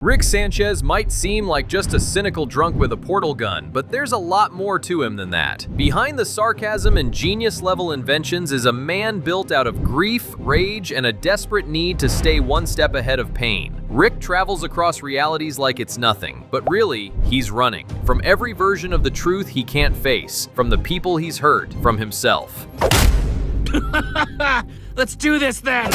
Rick Sanchez might seem like just a cynical drunk with a portal gun, but there's a lot more to him than that. Behind the sarcasm and genius-level inventions is a man built out of grief, rage, and a desperate need to stay one step ahead of pain. Rick travels across realities like it's nothing, but really, he's running. From every version of the truth he can't face, from the people he's hurt, from himself. Let's do this then!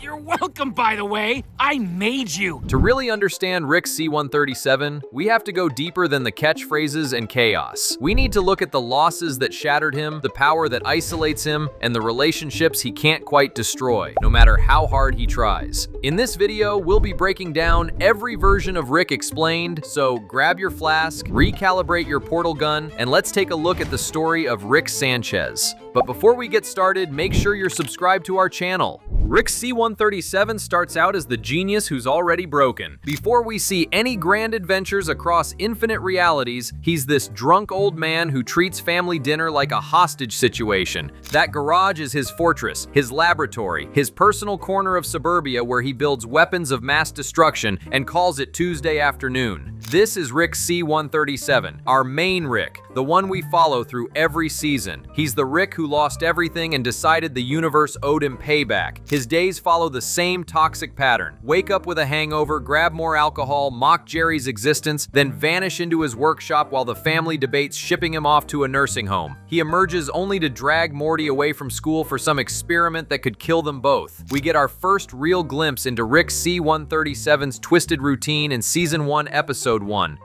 You're welcome, by the way. I made you. To really understand Rick C-137, we have to go deeper than the catchphrases and chaos. We need to look at the losses that shattered him, the power that isolates him, and the relationships he can't quite destroy, no matter how hard he tries. In this video, we'll be breaking down every version of Rick explained, so grab your flask, recalibrate your portal gun, and let's take a look at the story of Rick Sanchez. But before we get started, make sure you're subscribed to our channel. Rick C-137 starts out as the genius who's already broken. Before we see any grand adventures across infinite realities, he's this drunk old man who treats family dinner like a hostage situation. That garage is his fortress, his laboratory, his personal corner of suburbia where he builds weapons of mass destruction and calls it Tuesday afternoon. This is Rick C-137, our main Rick, the one we follow through every season. He's the Rick who lost everything and decided the universe owed him payback. His days follow the same toxic pattern. Wake up with a hangover, grab more alcohol, mock Jerry's existence, then vanish into his workshop while the family debates shipping him off to a nursing home. He emerges only to drag Morty away from school for some experiment that could kill them both. We get our first real glimpse into Rick C-137's twisted routine in Season 1, Episode 1,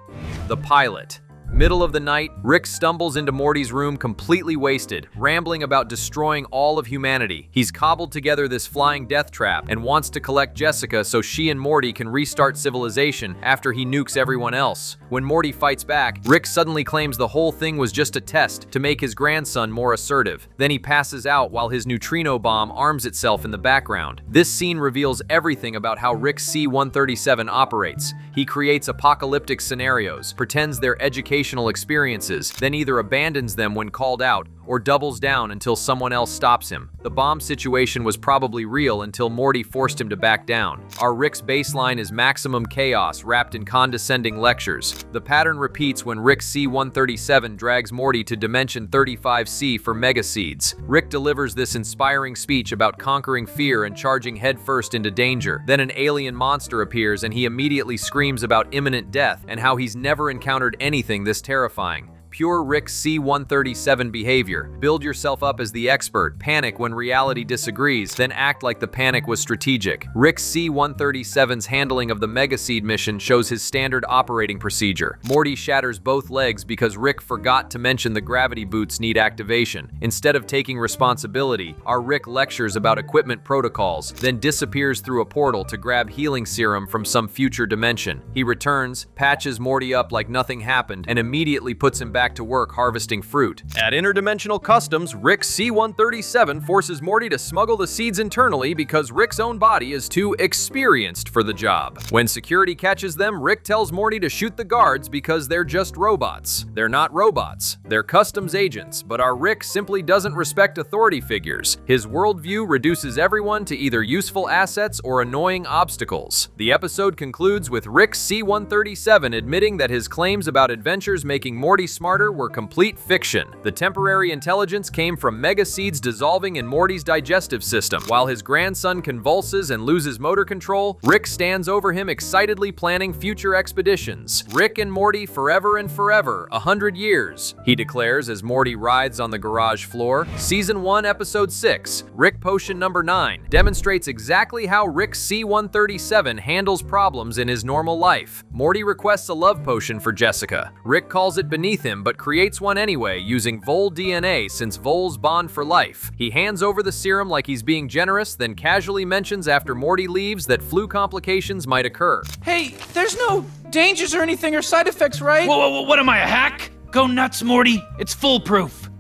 The Pilot. Middle of the night, Rick stumbles into Morty's room completely wasted, rambling about destroying all of humanity. He's cobbled together this flying death trap and wants to collect Jessica so she and Morty can restart civilization after he nukes everyone else. When Morty fights back, Rick suddenly claims the whole thing was just a test to make his grandson more assertive. Then he passes out while his neutrino bomb arms itself in the background. This scene reveals everything about how Rick C-137 operates. He creates apocalyptic scenarios, pretends they're educational experiences, then either abandons them when called out or doubles down until someone else stops him. The bomb situation was probably real until Morty forced him to back down. Our Rick's baseline is maximum chaos wrapped in condescending lectures. The pattern repeats when Rick C-137 drags Morty to Dimension 35C for mega seeds. Rick delivers this inspiring speech about conquering fear and charging headfirst into danger. Then an alien monster appears and he immediately screams about imminent death and how he's never encountered anything this terrifying. Pure Rick C-137 behavior. Build yourself up as the expert, panic when reality disagrees, then act like the panic was strategic. Rick C-137's handling of the Megaseed mission shows his standard operating procedure. Morty shatters both legs because Rick forgot to mention the gravity boots need activation. Instead of taking responsibility, our Rick lectures about equipment protocols, then disappears through a portal to grab healing serum from some future dimension. He returns, patches Morty up like nothing happened, and immediately puts him back to work harvesting fruit. At Interdimensional Customs, Rick C-137 forces Morty to smuggle the seeds internally because Rick's own body is too experienced for the job. When security catches them, Rick tells Morty to shoot the guards because they're just robots. They're not robots, they're customs agents, but our Rick simply doesn't respect authority figures. His worldview reduces everyone to either useful assets or annoying obstacles. The episode concludes with Rick C-137 admitting that his claims about adventures making Morty smarter were complete fiction. The temporary intelligence came from mega seeds dissolving in Morty's digestive system. While his grandson convulses and loses motor control, Rick stands over him excitedly planning future expeditions. Rick and Morty forever and forever, 100 years, he declares as Morty writhes on the garage floor. Season 1, Episode 6, Rick Potion number 9, demonstrates exactly how Rick C-137 handles problems in his normal life. Morty requests a love potion for Jessica. Rick calls it beneath him, but creates one anyway using Vole DNA since Voles bond for life. He hands over the serum like he's being generous, then casually mentions after Morty leaves that flu complications might occur. Hey, there's no dangers or anything or side effects, right? Whoa, what am I, a hack? Go nuts, Morty. It's foolproof.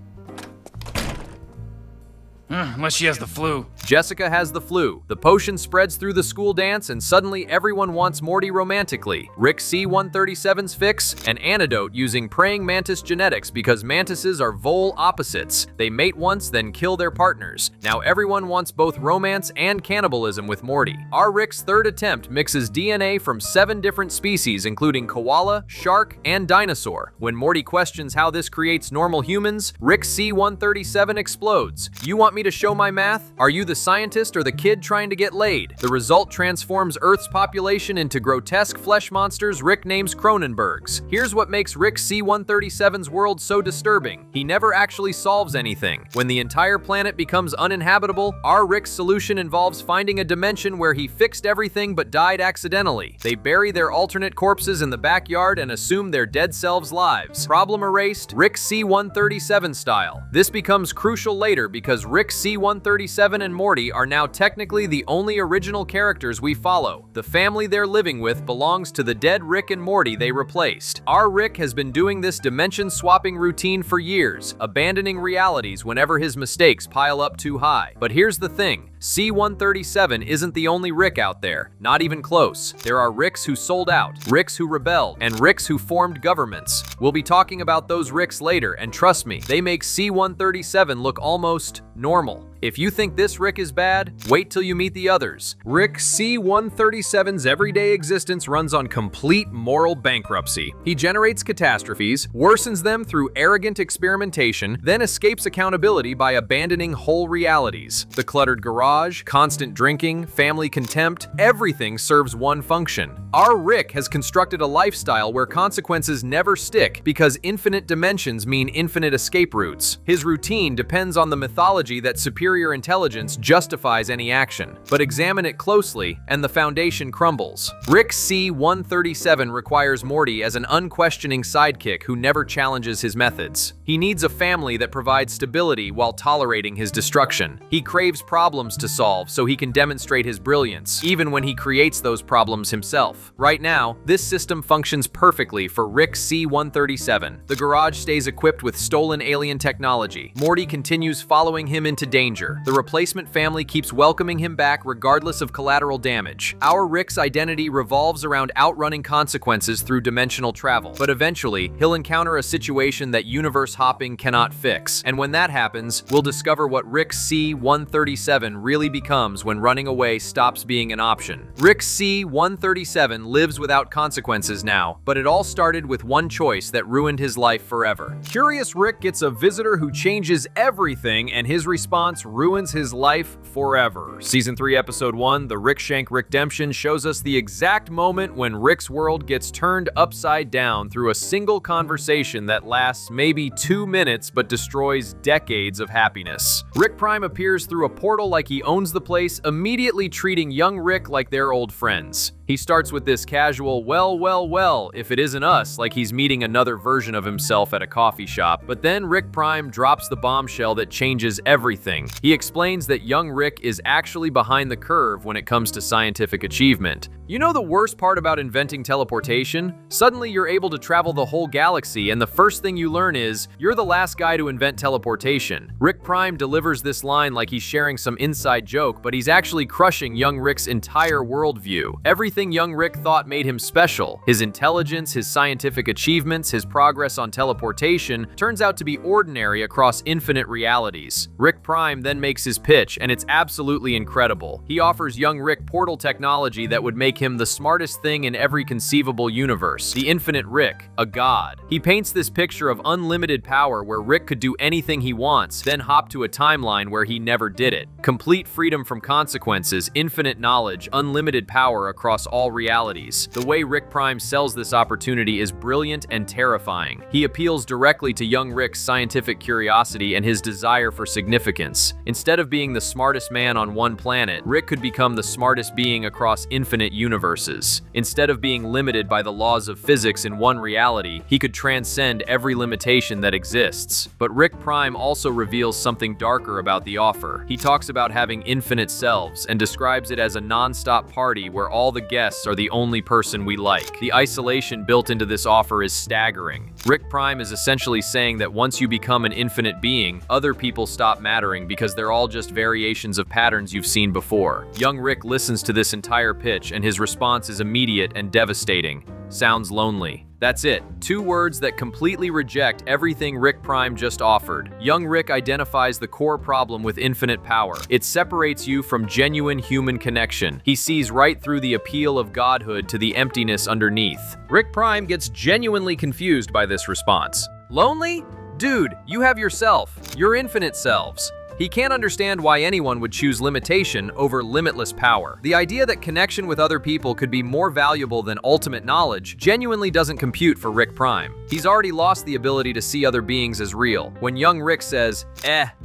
Unless she has the flu. Jessica has the flu. The potion spreads through the school dance and suddenly everyone wants Morty romantically. Rick C-137's fix? An antidote using praying mantis genetics because mantises are vole opposites. They mate once, then kill their partners. Now everyone wants both romance and cannibalism with Morty. Our Rick's third attempt mixes DNA from 7 different species including koala, shark, and dinosaur. When Morty questions how this creates normal humans, Rick C-137 explodes. You want me to show my math? Are you the scientist or the kid trying to get laid? The result transforms Earth's population into grotesque flesh monsters Rick names Cronenbergs. Here's what makes Rick C-137's world so disturbing. He never actually solves anything. When the entire planet becomes uninhabitable, our Rick's solution involves finding a dimension where he fixed everything but died accidentally. They bury their alternate corpses in the backyard and assume their dead selves' lives. Problem erased, Rick C-137 style. This becomes crucial later because Rick C-137 and Morty are now technically the only original characters we follow. The family they're living with belongs to the dead Rick and Morty they replaced. Our Rick has been doing this dimension-swapping routine for years, abandoning realities whenever his mistakes pile up too high. But here's the thing. C-137 isn't the only Rick out there, not even close. There are Ricks who sold out, Ricks who rebelled, and Ricks who formed governments. We'll be talking about those Ricks later, and trust me, they make C-137 look almost normal. If you think this Rick is bad, wait till you meet the others. Rick C-137's everyday existence runs on complete moral bankruptcy. He generates catastrophes, worsens them through arrogant experimentation, then escapes accountability by abandoning whole realities. The cluttered garage, constant drinking, family contempt, everything serves one function. Our Rick has constructed a lifestyle where consequences never stick because infinite dimensions mean infinite escape routes. His routine depends on the mythology that superior intelligence justifies any action. But examine it closely, and the foundation crumbles. Rick C-137 requires Morty as an unquestioning sidekick who never challenges his methods. He needs a family that provides stability while tolerating his destruction. He craves problems to solve so he can demonstrate his brilliance, even when he creates those problems himself. Right now, this system functions perfectly for Rick C-137. The garage stays equipped with stolen alien technology. Morty continues following him into danger. The replacement family keeps welcoming him back regardless of collateral damage. Our Rick's identity revolves around outrunning consequences through dimensional travel, but eventually, he'll encounter a situation that universe hopping cannot fix. And when that happens, we'll discover what Rick C-137 really becomes when running away stops being an option. Rick C-137 lives without consequences now, but it all started with one choice that ruined his life forever. Curious Rick gets a visitor who changes everything, and his response ruins his life forever. Season 3, Episode 1, The Rick Shank Redemption, shows us the exact moment when Rick's world gets turned upside down through a single conversation that lasts maybe 2 minutes but destroys decades of happiness. Rick Prime appears through a portal like he owns the place, immediately treating young Rick like they're old friends. He starts with this casual, well, if it isn't us, like he's meeting another version of himself at a coffee shop. But then Rick Prime drops the bombshell that changes everything. He explains that young Rick is actually behind the curve when it comes to scientific achievement. You know the worst part about inventing teleportation? Suddenly you're able to travel the whole galaxy, and the first thing you learn is, you're the last guy to invent teleportation. Rick Prime delivers this line like he's sharing some inside joke, but he's actually crushing young Rick's entire worldview. Everything young Rick thought made him special, his intelligence, his scientific achievements, his progress on teleportation, turns out to be ordinary across infinite realities. Rick Prime then makes his pitch, and it's absolutely incredible. He offers young Rick portal technology that would make him the smartest thing in every conceivable universe, the infinite Rick, a god. He paints this picture of unlimited power where Rick could do anything he wants, then hop to a timeline where he never did it. Complete freedom from consequences, infinite knowledge, unlimited power across all realities. The way Rick Prime sells this opportunity is brilliant and terrifying. He appeals directly to young Rick's scientific curiosity and his desire for significance. Instead of being the smartest man on one planet, Rick could become the smartest being across infinite universes. Instead of being limited by the laws of physics in one reality, he could transcend every limitation that exists. But Rick Prime also reveals something darker about the offer. He talks about having having infinite selves and describes it as a non-stop party where all the guests are the only person we like. The isolation built into this offer is staggering. Rick Prime is essentially saying that once you become an infinite being, other people stop mattering because they're all just variations of patterns you've seen before. Young Rick listens to this entire pitch and his response is immediate and devastating. Sounds lonely. That's it. 2 words that completely reject everything Rick Prime just offered. Young Rick identifies the core problem with infinite power. It separates you from genuine human connection. He sees right through the appeal of godhood to the emptiness underneath. Rick Prime gets genuinely confused by this response. Lonely? Dude, you have yourself, your infinite selves. He can't understand why anyone would choose limitation over limitless power. The idea that connection with other people could be more valuable than ultimate knowledge genuinely doesn't compute for Rick Prime. He's already lost the ability to see other beings as real. When young Rick says,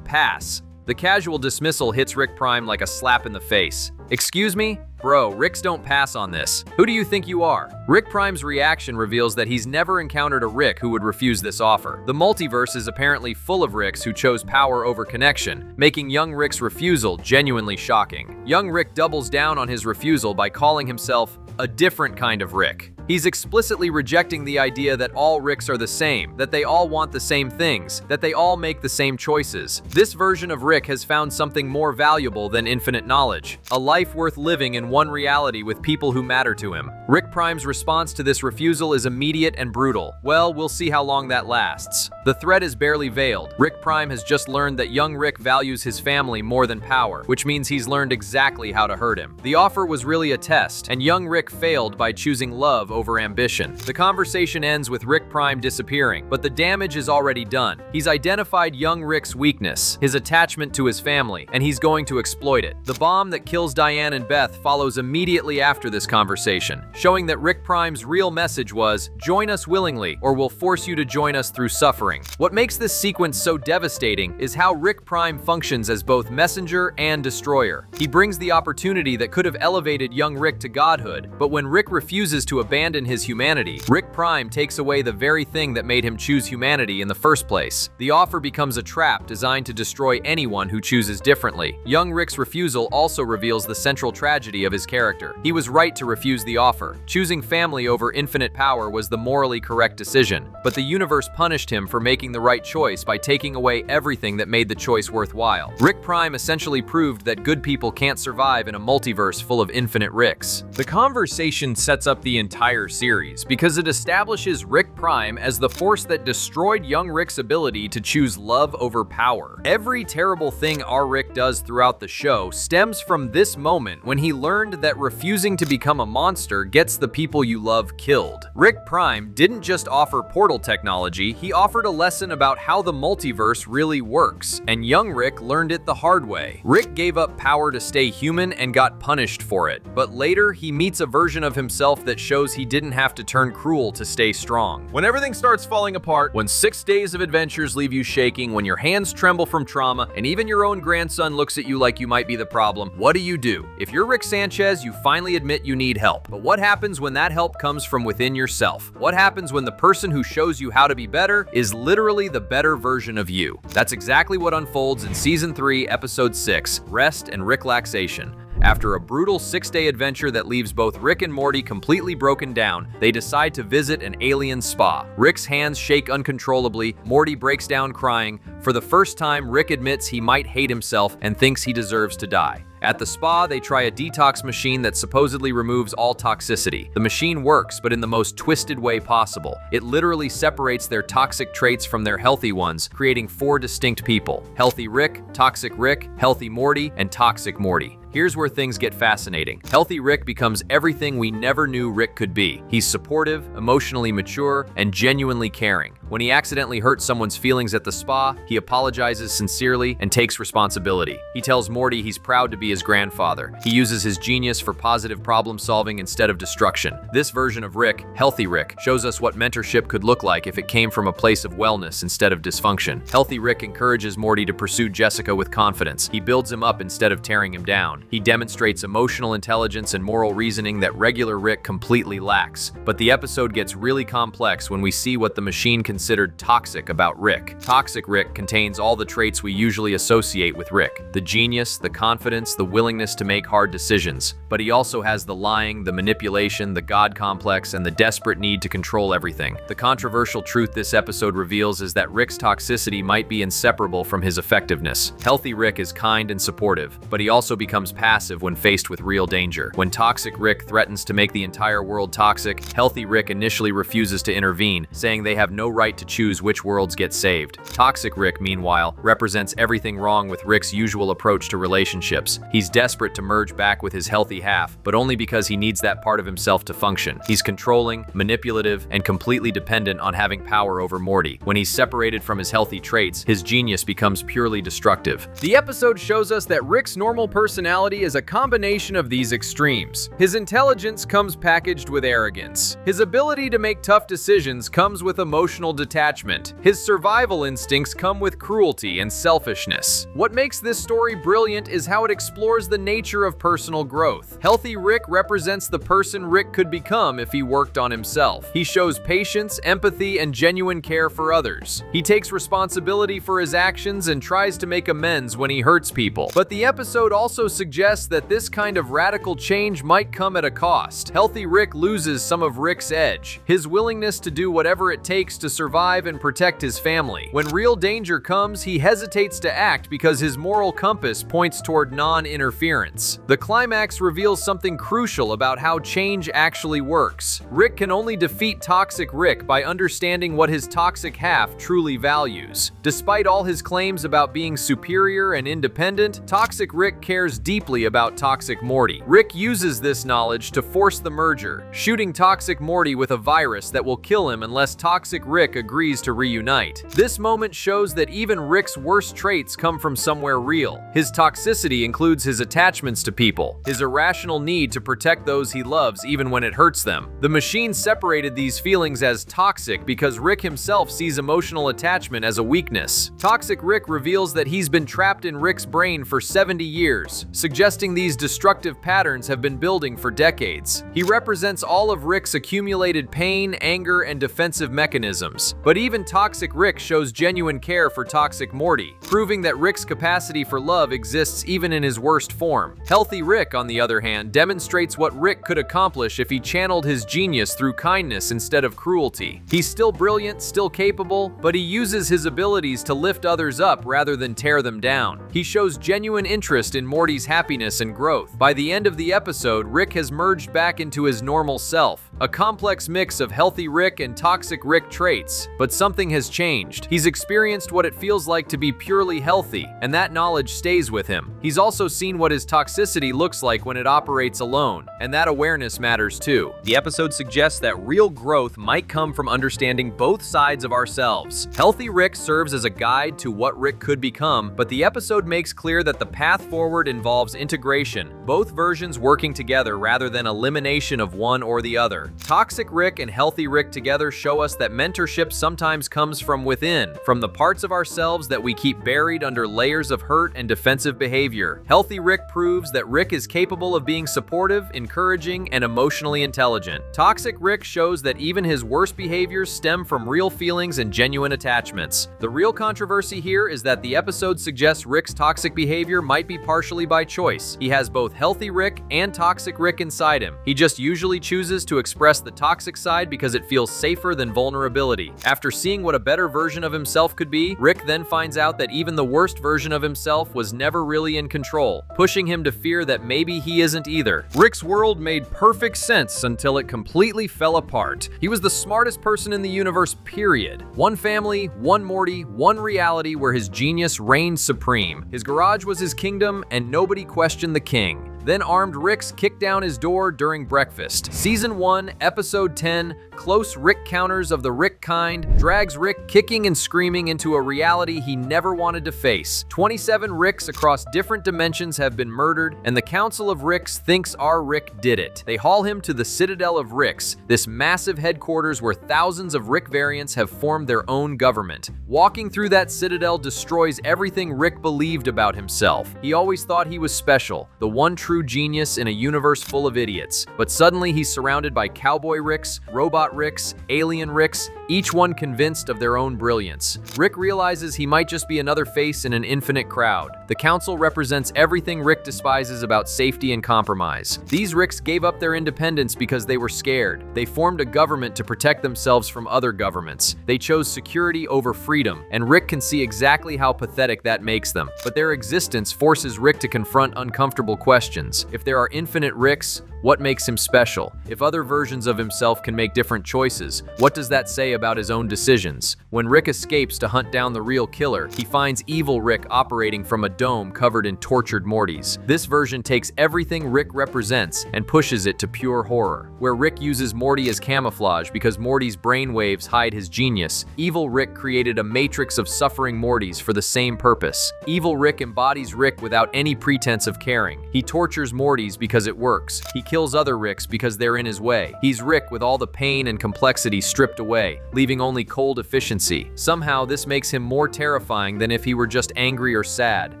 pass, the casual dismissal hits Rick Prime like a slap in the face. Excuse me? Bro, Ricks don't pass on this. Who do you think you are? Rick Prime's reaction reveals that he's never encountered a Rick who would refuse this offer. The multiverse is apparently full of Ricks who chose power over connection, making young Rick's refusal genuinely shocking. Young Rick doubles down on his refusal by calling himself a different kind of Rick. He's explicitly rejecting the idea that all Ricks are the same, that they all want the same things, that they all make the same choices. This version of Rick has found something more valuable than infinite knowledge, a life worth living in one reality with people who matter to him. Rick Prime's response to this refusal is immediate and brutal. Well, we'll see how long that lasts. The threat is barely veiled. Rick Prime has just learned that young Rick values his family more than power, which means he's learned exactly how to hurt him. The offer was really a test, and young Rick failed by choosing love over ambition. The conversation ends with Rick Prime disappearing, but the damage is already done. He's identified young Rick's weakness, his attachment to his family, and he's going to exploit it. The bomb that kills Diane and Beth follows immediately after this conversation, showing that Rick Prime's real message was, join us willingly, or we'll force you to join us through suffering. What makes this sequence so devastating is how Rick Prime functions as both messenger and destroyer. He brings the opportunity that could have elevated young Rick to godhood, but when Rick refuses to abandon his humanity, Rick Prime takes away the very thing that made him choose humanity in the first place. The offer becomes a trap designed to destroy anyone who chooses differently. Young Rick's refusal also reveals the central tragedy of his character. He was right to refuse the offer. Choosing family over infinite power was the morally correct decision, but the universe punished him for making the right choice by taking away everything that made the choice worthwhile. Rick Prime essentially proved that good people can't survive in a multiverse full of infinite Ricks. The conversation sets up the entire series because it establishes Rick Prime as the force that destroyed young Rick's ability to choose love over power. Every terrible thing our Rick does throughout the show stems from this moment when he learned that refusing to become a monster gets the people you love killed. Rick Prime didn't just offer portal technology, he offered a lesson about how the multiverse really works, and young Rick learned it the hard way. Rick gave up power to stay human and got punished for it, but later he meets a version of himself that shows he didn't have to turn cruel to stay strong. When everything starts falling apart, when 6 days of adventures leave you shaking, when your hands tremble from trauma, and even your own grandson looks at you like you might be the problem, what do? If you're Rick Sanchez, you finally admit you need help. But what happens when that help comes from within yourself? What happens when the person who shows you how to be better is literally the better version of you? That's exactly what unfolds in Season 3, Episode 6, Rest and Ricklaxation. After a brutal 6-day adventure that leaves both Rick and Morty completely broken down, they decide to visit an alien spa. Rick's hands shake uncontrollably, Morty breaks down crying. For the first time, Rick admits he might hate himself and thinks he deserves to die. At the spa, they try a detox machine that supposedly removes all toxicity. The machine works, but in the most twisted way possible. It literally separates their toxic traits from their healthy ones, creating 4 distinct people: Healthy Rick, Toxic Rick, Healthy Morty, and Toxic Morty. Here's where things get fascinating. Healthy Rick becomes everything we never knew Rick could be. He's supportive, emotionally mature, and genuinely caring. When he accidentally hurts someone's feelings at the spa, he apologizes sincerely and takes responsibility. He tells Morty he's proud to be his grandfather. He uses his genius for positive problem solving instead of destruction. This version of Rick, Healthy Rick, shows us what mentorship could look like if it came from a place of wellness instead of dysfunction. Healthy Rick encourages Morty to pursue Jessica with confidence. He builds him up instead of tearing him down. He demonstrates emotional intelligence and moral reasoning that regular Rick completely lacks. But the episode gets really complex when we see what the machine considered toxic about Rick. Toxic Rick contains all the traits we usually associate with Rick: the genius, the confidence, the willingness to make hard decisions. But he also has the lying, the manipulation, the God complex, and the desperate need to control everything. The controversial truth this episode reveals is that Rick's toxicity might be inseparable from his effectiveness. Healthy Rick is kind and supportive, but he also becomes passive when faced with real danger. When toxic Rick threatens to make the entire world toxic, healthy Rick initially refuses to intervene, saying they have no right to choose which worlds get saved. Toxic Rick, meanwhile, represents everything wrong with Rick's usual approach to relationships. He's desperate to merge back with his healthy half, but only because he needs that part of himself to function. He's controlling, manipulative, and completely dependent on having power over Morty. When he's separated from his healthy traits, his genius becomes purely destructive. The episode shows us that Rick's normal personality is a combination of these extremes. His intelligence comes packaged with arrogance. His ability to make tough decisions comes with emotional detachment. His survival instincts come with cruelty and selfishness. What makes this story brilliant is how it explores the nature of personal growth. Healthy Rick represents the person Rick could become if he worked on himself. He shows patience, empathy, and genuine care for others. He takes responsibility for his actions and tries to make amends when he hurts people. But the episode also suggests that this kind of radical change might come at a cost. Healthy Rick loses some of Rick's edge, his willingness to do whatever it takes to survive and protect his family. When real danger comes, he hesitates to act because his moral compass points toward non-interference. The climax reveals something crucial about how change actually works. Rick can only defeat toxic Rick by understanding what his toxic half truly values. Despite all his claims about being superior and independent, toxic Rick cares deeply about toxic Morty. Rick uses this knowledge to force the merger, shooting toxic Morty with a virus that will kill him unless toxic Rick agrees to reunite. This moment shows that even Rick's worst traits come from somewhere real. His toxicity includes his attachments to people, his irrational need to protect those he loves even when it hurts them. The machine separated these feelings as toxic because Rick himself sees emotional attachment as a weakness. Toxic Rick reveals that he's been trapped in Rick's brain for 70 years, suggesting these destructive patterns have been building for decades. He represents all of Rick's accumulated pain, anger, and defensive mechanisms. But even toxic Rick shows genuine care for toxic Morty, proving that Rick's capacity for love exists even in his worst form. Healthy Rick, on the other hand, demonstrates what Rick could accomplish if he channeled his genius through kindness instead of cruelty. He's still brilliant, still capable, but he uses his abilities to lift others up rather than tear them down. He shows genuine interest in Morty's happiness and growth. By the end of the episode, Rick has merged back into his normal self, a complex mix of healthy Rick and toxic Rick traits. But something has changed. He's experienced what it feels like to be purely healthy, and that knowledge stays with him. He's also seen what his toxicity looks like when it operates alone, and that awareness matters too. The episode suggests that real growth might come from understanding both sides of ourselves. Healthy Rick serves as a guide to what Rick could become, but the episode makes clear that the path forward involves integration, both versions working together rather than elimination of one or the other. Toxic Rick and healthy Rick together show us that mentorship sometimes comes from within, from the parts of ourselves that we keep buried under layers of hurt and defensive behavior. Healthy Rick proves that Rick is capable of being supportive, encouraging, and emotionally intelligent. Toxic Rick shows that even his worst behaviors stem from real feelings and genuine attachments. The real controversy here is that the episode suggests Rick's toxic behavior might be partially by choice. He has both healthy Rick and toxic Rick inside him. He just usually chooses to express the toxic side because it feels safer than vulnerability. After seeing what a better version of himself could be, Rick then finds out that even the worst version of himself was never really in control, pushing him to fear that maybe he isn't either. Rick's world made perfect sense until it completely fell apart. He was the smartest person in the universe, period. One family, one Morty, one reality where his genius reigned supreme. His garage was his kingdom, and nobody questioned the king. Then armed Ricks kick down his door during breakfast. Season 1, Episode 10, Close Rick Counters of the Rick Kind, drags Rick kicking and screaming into a reality he never wanted to face. 27 Ricks across different dimensions have been murdered, and the Council of Ricks thinks our Rick did it. They haul him to the Citadel of Ricks, this massive headquarters where thousands of Rick variants have formed their own government. Walking through that citadel destroys everything Rick believed about himself. He always thought he was special, the one true genius in a universe full of idiots. But suddenly he's surrounded by cowboy Ricks, robot Ricks, alien Ricks, each one convinced of their own brilliance. Rick realizes he might just be another face in an infinite crowd. The council represents everything Rick despises about safety and compromise. These Ricks gave up their independence because they were scared. They formed a government to protect themselves from other governments. They chose security over freedom, and Rick can see exactly how pathetic that makes them. But their existence forces Rick to confront uncomfortable questions. If there are infinite Ricks, what makes him special? If other versions of himself can make different choices, what does that say about his own decisions? When Rick escapes to hunt down the real killer, he finds evil Rick operating from a dome covered in tortured Mortys. This version takes everything Rick represents and pushes it to pure horror. Where Rick uses Morty as camouflage because Morty's brainwaves hide his genius, evil Rick created a matrix of suffering Mortys for the same purpose. Evil Rick embodies Rick without any pretense of caring. He tortures Mortys because it works. He kills other Ricks because they're in his way. He's Rick with all the pain and complexity stripped away, leaving only cold efficiency. Somehow this makes him more terrifying than if he were just angry or sad.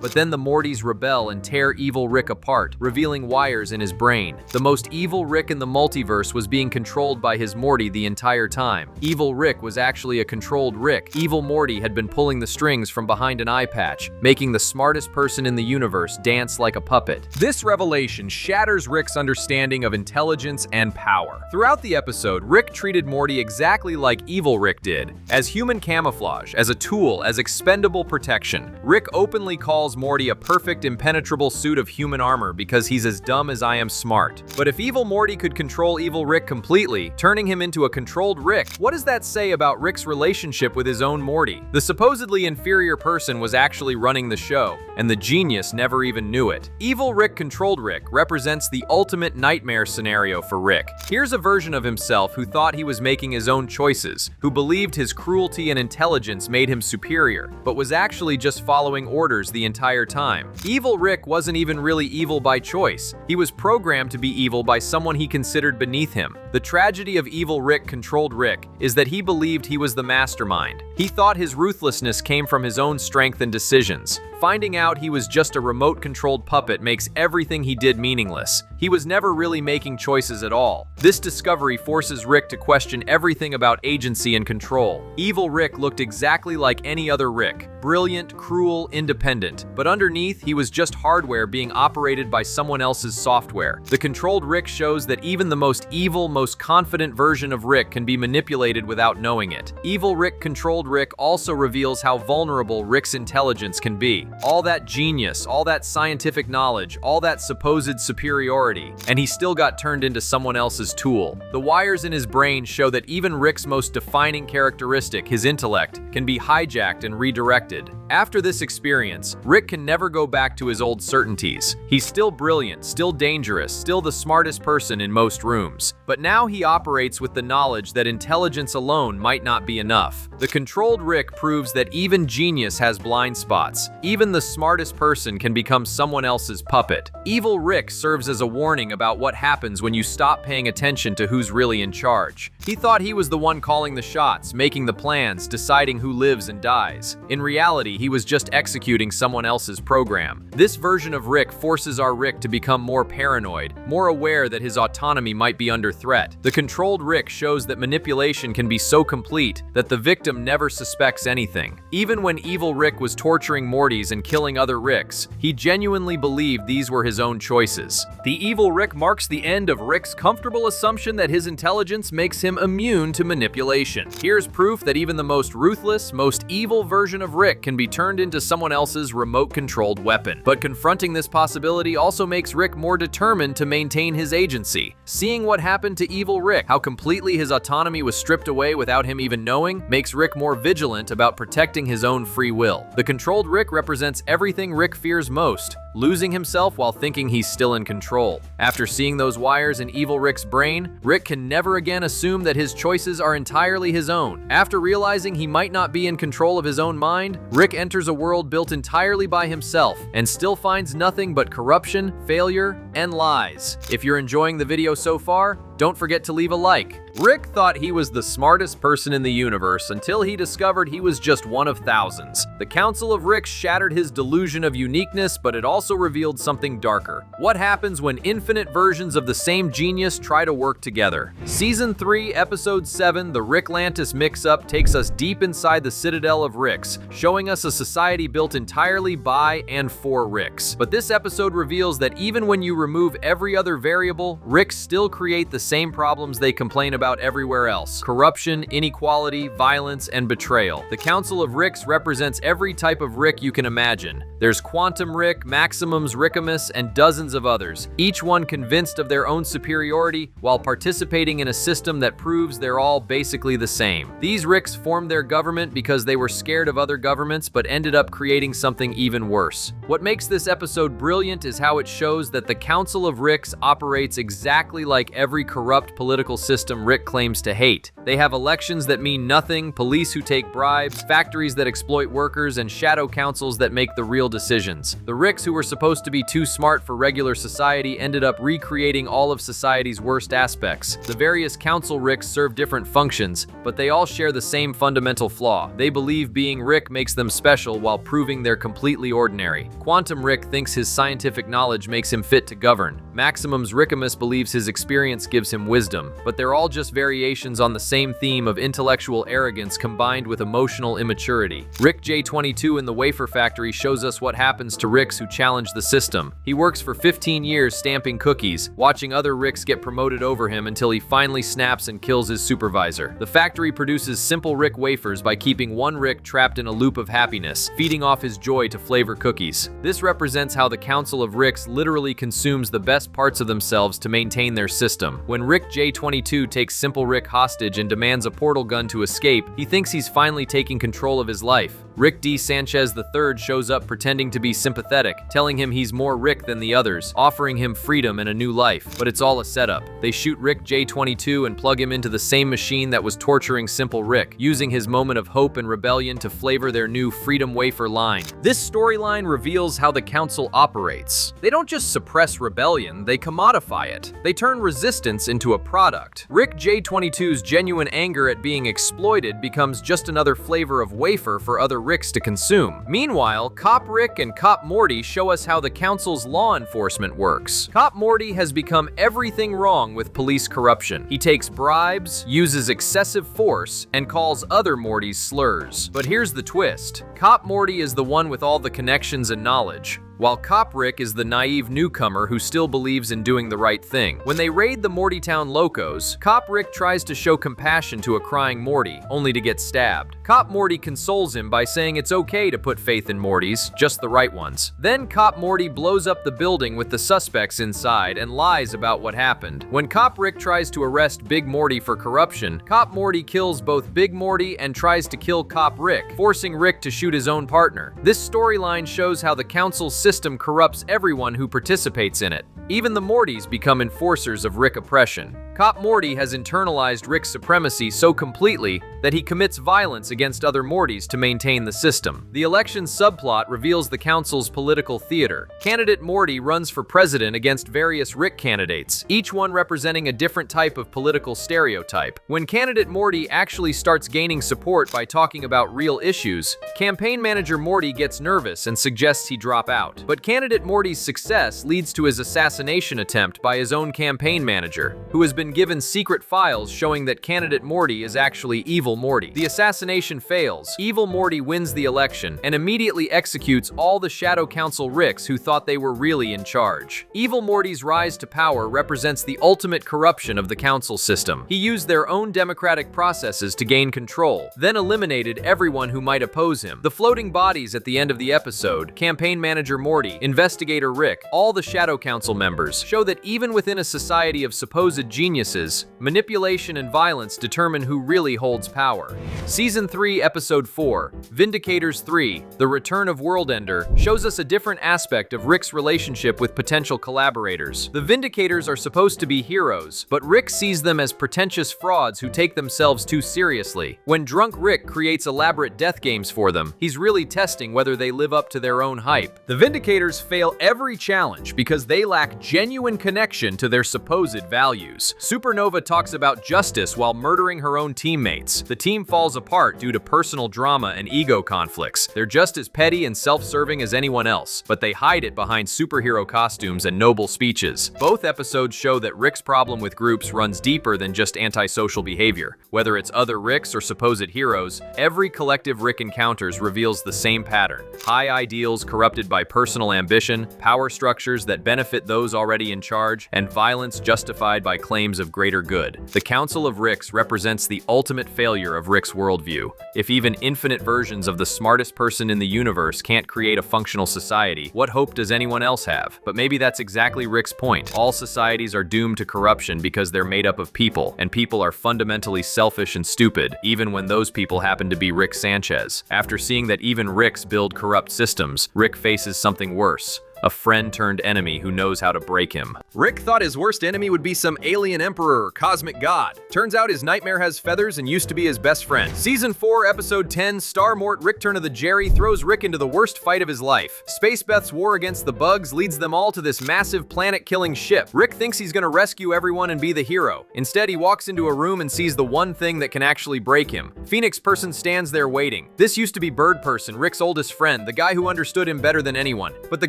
But then the Mortys rebel and tear evil Rick apart, revealing wires in his brain. The most evil Rick in the multiverse was being controlled by his Morty the entire time. Evil Rick was actually a controlled Rick. Evil Morty had been pulling the strings from behind an eye patch, making the smartest person in the universe dance like a puppet. This revelation shatters Rick's understanding of intelligence and power. Throughout the episode, Rick treated Morty exactly like evil Rick did, as human camouflage, as a tool, as expendable protection. Rick openly calls Morty a perfect, impenetrable suit of human armor because he's as dumb as I am smart. But if evil Morty could control evil Rick completely, turning him into a controlled Rick, what does that say about Rick's relationship with his own Morty? The supposedly inferior person was actually running the show, and the genius never even knew it. Evil Rick controlled Rick represents the ultimate nightmare scenario for Rick. Here's a version of himself who thought he was making his own choices, who believed his cruelty and intelligence made him superior, but was actually just following orders the entire time. Evil Rick wasn't even really evil by choice. He was programmed to be evil by someone he considered beneath him. The tragedy of evil Rick controlled Rick is that he believed he was the mastermind. He thought his ruthlessness came from his own strength and decisions. Finding out he was just a remote-controlled puppet makes everything he did meaningless. He was never really making choices at all. This discovery forces Rick to question everything about agency and control. Evil Rick looked exactly like any other Rick. Brilliant, cruel, independent. But underneath, he was just hardware being operated by someone else's software. The controlled Rick shows that even the most evil, most confident version of Rick can be manipulated without knowing it. Evil Rick controlled Rick also reveals how vulnerable Rick's intelligence can be. All that genius, all that scientific knowledge, all that supposed superiority, and he still got turned into someone else's tool. The wires in his brain show that even Rick's most defining characteristic, his intellect, can be hijacked and redirected. After this experience, Rick can never go back to his old certainties. He's still brilliant, still dangerous, still the smartest person in most rooms. But now he operates with the knowledge that intelligence alone might not be enough. The controlled Rick proves that even genius has blind spots. Even the smartest person can become someone else's puppet. Evil Rick serves as a warning about what happens when you stop paying attention to who's really in charge. He thought he was the one calling the shots, making the plans, deciding who lives and dies. In reality, he was just executing someone else's program. This version of Rick forces our Rick to become more paranoid, more aware that his autonomy might be under threat. The controlled Rick shows that manipulation can be so complete that the victim never suspects anything. Even when evil Rick was torturing Mortys and killing other Ricks, he genuinely believed these were his own choices. The evil Rick marks the end of Rick's comfortable assumption that his intelligence makes him immune to manipulation. Here's proof that even the most ruthless, most evil version of Rick can be turned into someone else's remote-controlled weapon. But confronting this possibility also makes Rick more determined to maintain his agency. Seeing what happened to evil Rick, how completely his autonomy was stripped away without him even knowing, makes Rick more vigilant about protecting his own free will. The controlled Rick represents everything Rick fears most: losing himself while thinking he's still in control. After seeing those wires in Evil Rick's brain, Rick can never again assume that his choices are entirely his own. After realizing he might not be in control of his own mind, Rick enters a world built entirely by himself and still finds nothing but corruption, failure, and lies. If you're enjoying the video so far, don't forget to leave a like. Rick thought he was the smartest person in the universe until he discovered he was just one of thousands. The Council of Ricks shattered his delusion of uniqueness, but it also revealed something darker. What happens when infinite versions of the same genius try to work together? Season 3, Episode 7, The Ricklantis Mix-Up takes us deep inside the Citadel of Ricks, showing us a society built entirely by and for Ricks. But this episode reveals that even when you remove every other variable, Ricks still create the same problems they complain about everywhere else: corruption, inequality, violence, and betrayal. The Council of Ricks represents every type of Rick you can imagine. There's Quantum Rick, Maximums Rickamus, and dozens of others, each one convinced of their own superiority while participating in a system that proves they're all basically the same. These Ricks formed their government because they were scared of other governments but ended up creating something even worse. What makes this episode brilliant is how it shows that the Council of Ricks operates exactly like every corrupt political system Rick claims to hate. They have elections that mean nothing, police who take bribes, factories that exploit workers, and shadow councils that make the real decisions. The Ricks, who were supposed to be too smart for regular society, ended up recreating all of society's worst aspects. The various council Ricks serve different functions, but they all share the same fundamental flaw. They believe being Rick makes them special while proving they're completely ordinary. Quantum Rick thinks his scientific knowledge makes him fit to govern. Maximums Rickamus believes his experience gives him wisdom, but they're all just variations on the same theme of intellectual arrogance combined with emotional immaturity. Rick J22 in the Wafer Factory shows us what happens to Ricks who challenge the system. He works for 15 years stamping cookies, watching other Ricks get promoted over him until he finally snaps and kills his supervisor. The factory produces simple Rick wafers by keeping one Rick trapped in a loop of happiness, feeding off his joy to flavor cookies. This represents how the Council of Ricks literally consumes the best parts of themselves to maintain their system. When Rick J22 takes Simple Rick hostage and demands a portal gun to escape, he thinks he's finally taking control of his life. Rick D. Sanchez III shows up pretending to be sympathetic, telling him he's more Rick than the others, offering him freedom and a new life. But it's all a setup. They shoot Rick J22 and plug him into the same machine that was torturing Simple Rick, using his moment of hope and rebellion to flavor their new Freedom Wafer line. This storyline reveals how the Council operates. They don't just suppress rebellion, they commodify it. They turn resistance into a product. Rick J22's genuine anger at being exploited becomes just another flavor of wafer for other Ricks to consume. Meanwhile, Cop Rick and Cop Morty show us how the Council's law enforcement works. Cop Morty has become everything wrong with police corruption. He takes bribes, uses excessive force, and calls other Mortys slurs. But here's the twist. Cop Morty is the one with all the connections and knowledge, while Cop Rick is the naive newcomer who still believes in doing the right thing. When they raid the Mortytown locos, Cop Rick tries to show compassion to a crying Morty, only to get stabbed. Cop Morty consoles him by saying it's okay to put faith in Mortys, just the right ones. Then Cop Morty blows up the building with the suspects inside and lies about what happened. When Cop Rick tries to arrest Big Morty for corruption, Cop Morty kills both Big Morty and tries to kill Cop Rick, forcing Rick to shoot his own partner. This storyline shows how the Council's system corrupts everyone who participates in it. Even the Mortys become enforcers of Rick oppression. Cop Morty has internalized Rick's supremacy so completely that he commits violence against other Mortys to maintain the system. The election subplot reveals the Council's political theater. Candidate Morty runs for president against various Rick candidates, each one representing a different type of political stereotype. When candidate Morty actually starts gaining support by talking about real issues, campaign manager Morty gets nervous and suggests he drop out. But candidate Morty's success leads to his assassination attempt by his own campaign manager, who has been given secret files showing that candidate Morty is actually Evil Morty. The assassination fails. Evil Morty wins the election and immediately executes all the Shadow Council Ricks who thought they were really in charge. Evil Morty's rise to power represents the ultimate corruption of the council system. He used their own democratic processes to gain control, then eliminated everyone who might oppose him. The floating bodies at the end of the episode, campaign manager Morty, investigator Rick, all the Shadow Council members, show that even within a society of supposed genius, geniuses, manipulation and violence determine who really holds power. Season 3, Episode 4, Vindicators 3, The Return of Worldender, shows us a different aspect of Rick's relationship with potential collaborators. The Vindicators are supposed to be heroes, but Rick sees them as pretentious frauds who take themselves too seriously. When drunk Rick creates elaborate death games for them, he's really testing whether they live up to their own hype. The Vindicators fail every challenge because they lack genuine connection to their supposed values. Supernova talks about justice while murdering her own teammates. The team falls apart due to personal drama and ego conflicts. They're just as petty and self-serving as anyone else, but they hide it behind superhero costumes and noble speeches. Both episodes show that Rick's problem with groups runs deeper than just antisocial behavior. Whether it's other Ricks or supposed heroes, every collective Rick encounters reveals the same pattern. High ideals corrupted by personal ambition, power structures that benefit those already in charge, and violence justified by claims of greater good. The Council of Ricks represents the ultimate failure of Rick's worldview. If even infinite versions of the smartest person in the universe can't create a functional society, what hope does anyone else have? But maybe that's exactly Rick's point. All societies are doomed to corruption because they're made up of people, and people are fundamentally selfish and stupid, even when those people happen to be Rick Sanchez. After seeing that even Ricks build corrupt systems, Rick faces something worse. A friend turned enemy who knows how to break him. Rick thought his worst enemy would be some alien emperor or cosmic god. Turns out his nightmare has feathers and used to be his best friend. Season 4, Episode 10, No Mort, Return of the Jerry throws Rick into the worst fight of his life. Space Beth's war against the bugs leads them all to this massive planet-killing ship. Rick thinks he's gonna rescue everyone and be the hero. Instead, he walks into a room and sees the one thing that can actually break him. Phoenix Person stands there waiting. This used to be Bird Person, Rick's oldest friend, the guy who understood him better than anyone. But the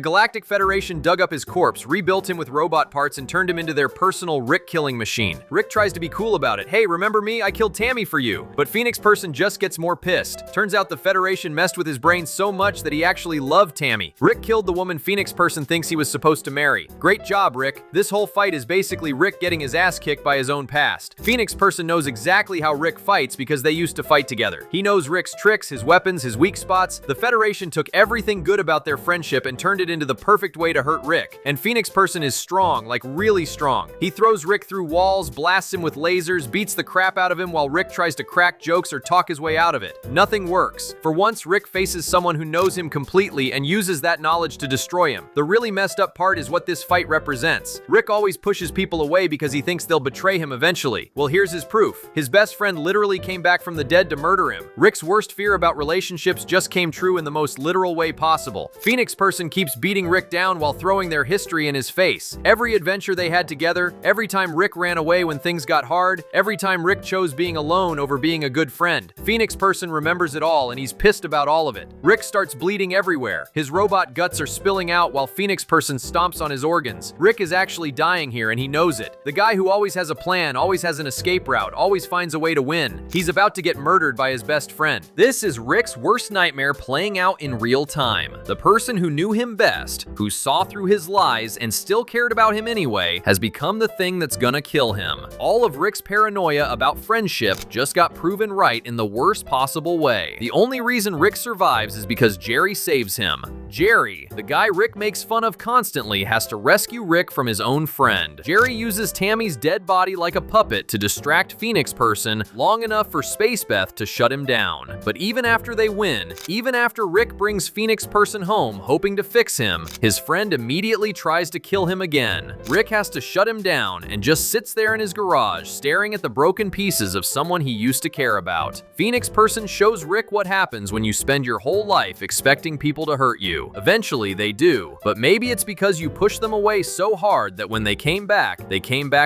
Galactic Federation dug up his corpse, rebuilt him with robot parts, and turned him into their personal Rick-killing machine. Rick tries to be cool about it. Hey, remember me? I killed Tammy for you. But Phoenix Person just gets more pissed. Turns out the Federation messed with his brain so much that he actually loved Tammy. Rick killed the woman Phoenix Person thinks he was supposed to marry. Great job, Rick. This whole fight is basically Rick getting his ass kicked by his own past. Phoenix Person knows exactly how Rick fights because they used to fight together. He knows Rick's tricks, his weapons, his weak spots. The Federation took everything good about their friendship and turned it into the perfect way to hurt Rick. And Phoenix Person is strong, like really strong. He throws Rick through walls, blasts him with lasers, beats the crap out of him while Rick tries to crack jokes or talk his way out of it. Nothing works. For once, Rick faces someone who knows him completely and uses that knowledge to destroy him. The really messed up part is what this fight represents. Rick always pushes people away because he thinks they'll betray him eventually. Well, here's his proof. His best friend literally came back from the dead to murder him. Rick's worst fear about relationships just came true in the most literal way possible. Phoenix Person keeps beating Rick down while throwing their history in his face. Every adventure they had together, every time Rick ran away when things got hard, every time Rick chose being alone over being a good friend. Phoenix Person remembers it all and he's pissed about all of it. Rick starts bleeding everywhere. His robot guts are spilling out while Phoenix Person stomps on his organs. Rick is actually dying here and he knows it. The guy who always has a plan, always has an escape route, always finds a way to win. He's about to get murdered by his best friend. This is Rick's worst nightmare playing out in real time. The person who knew him best, who saw through his lies and still cared about him anyway, has become the thing that's gonna kill him. All of Rick's paranoia about friendship just got proven right in the worst possible way. The only reason Rick survives is because Jerry saves him. Jerry, the guy Rick makes fun of constantly, has to rescue Rick from his own friend. Jerry uses Tammy's dead body like a puppet to distract Phoenix Person long enough for Space Beth to shut him down. But even after they win, even after Rick brings Phoenix Person home hoping to fix him, his friend immediately tries to kill him again. Rick has to shut him down and just sits there in his garage staring at the broken pieces of someone he used to care about. Phoenix Person shows Rick what happens when you spend your whole life expecting people to hurt you. Eventually they do, but maybe it's because you pushed them away so hard that when they came back